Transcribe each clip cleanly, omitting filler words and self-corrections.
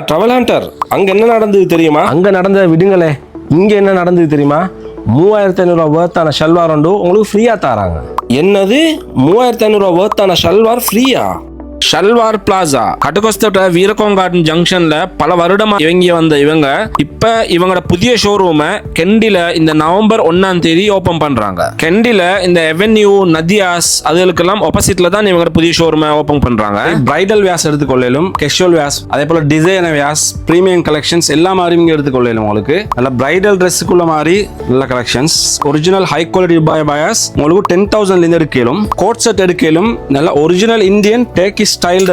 Travel Hunter, அங்க என்ன நடந்தது தெரியுமா? அங்க நடந்ததை விடுங்களே, இங்க என்ன நடந்தது தெரியுமா? 3500 வேர்த்தான ஷல்வார் ஒன்று உங்களுக்கு ஃப்ரீயா தராங்க. என்னது 3500 வேர்த்தான ஷல்வார் ஃப்ரீயா? ஷல்வார் பிளாசா கட்டுக்கோஸ்தோட்ட வீரகோங் கார்டன் ஜங்ஷன்ல பல வருடமா இவங்க வந்த இவங்க இப்ப இவங்களோட புதிய ஷோரூமை கெண்டில இந்த நவம்பர் 1ஆம் தேதி ஓபன் பண்றாங்க. கெண்டில இந்த எவென்யூ நதியாஸ் அதுகளுக்கெல்லாம் ஆப்போசிட்ல தான் இவங்க புதிய ஷோரூமை ஓபன் பண்றாங்க. பிரைடல் வேஸ் எடுத்துக்கொள்ளும், கேஷுவல் வேஸ், அதே போல டிசைனர் வேஸ், பிரீமியம் கலெக்ஷன்ஸ் எல்லா மாதிரி இங்க எடுத்துக்கொள்ளும். உங்களுக்கு நல்ல பிரைடல் ட்ரெஸ்ஸுக்குள்ள மாதிரி நல்ல கலெக்ஷன்ஸ், ஒரிஜினல் ஹை குவாலிட்டி பாயாஸ் உங்களுக்கு 10,000 இருந்து எடுக்கலும். கோட் செட் எடுக்கலும், நல்ல ஒரிஜினல் இந்தியன் டேக்கி ஸ்டைல்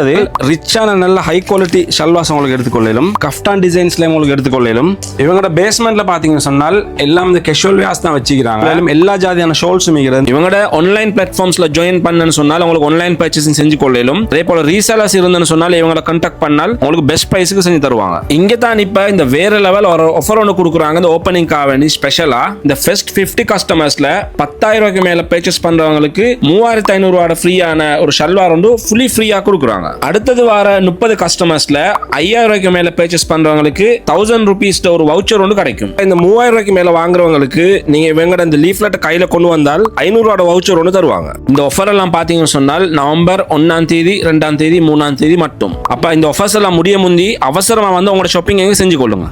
ரிச்சான நல்ல ஹை குவாலிட்டி ஷல்வாஸ் உங்களுக்கு எடுத்துக்கொள்ளும். கஃப்டான் டிசைன்ஸ்ல உங்களுக்கு எடுத்துக்கொள்ளும். இவங்களோட பேஸ்மெண்ட்ல பாத்தீங்கன்னு சொன்னால் எல்லாம் இந்த கேஷுவல் வேஸ் தான் வச்சுக்கிறாங்க. எல்லா ஜாதியான ஷோல்ஸும் இருக்கிறது. இவங்களோட ஆன்லைன் பிளாட்ஃபார்ம்ஸ்ல ஜாயின் பண்ணனும் சொன்னால் உங்களுக்கு ஆன்லைன் பர்ச்சேசிங் செஞ்சு கொள்ளும். அதே போல ரீசேலர்ஸ் இருந்தன்னு சொன்னால் இவங்களை கான்டாக்ட் பண்ணால் உங்களுக்கு பெஸ்ட் பிரைஸ்க்கு செஞ்சு தருவாங்க. இங்க தான் இப்ப இந்த வேற லெவல் ஒரு ஆஃபர் ஒன்று கொடுக்குறாங்க. இந்த ஓப்பனிங்காக வேண்டி ஸ்பெஷலா இந்த ஃபர்ஸ்ட் 50 கஸ்டமர்ஸ்ல 10,000 ரூபாய்க்கு மேல பர்ச்சேஸ் பண்றவங்களுக்கு 3,500 ரூபாய் ஃப்ரீயான ஒரு ஷல்வார் ஒன்று ஃபுல்லி ஃப்ரீயா கொடுக்குறாங்க. அடுத்தது வர 30 கஸ்டமர்ஸ்ல 5,000 ரூபாய்க்கு மேல பர்ச்சேஸ் பண்றவங்களுக்கு 1000 ரூபீஸ் ஒரு வவுச்சர் ஒன்று கிடைக்கும். இந்த 3,000 ரூபாய்க்கு மேல வாங்குறவங்களுக்கு நீங்க இவங்க இந்த லீஃப்லெட் கையில கொண்டு வந்தால் 500 ரூபாய் வவுச்சர் ஒன்று தருவாங்க. இந்த ஆஃபர் எல்லாம் பாத்தீங்கன்னு சொன்னால் நவம்பர் 1ஆம் தேதி 2ஆம் தேதி 3ஆம் தேதி மட்டும். அப்ப இந்த ஆஃபர்ஸ் எல்லாம் முடிய முந்தி அவசரமா வந்து உங்களோட ஷாப்பிங் செஞ்சு கொள்ளுங்க.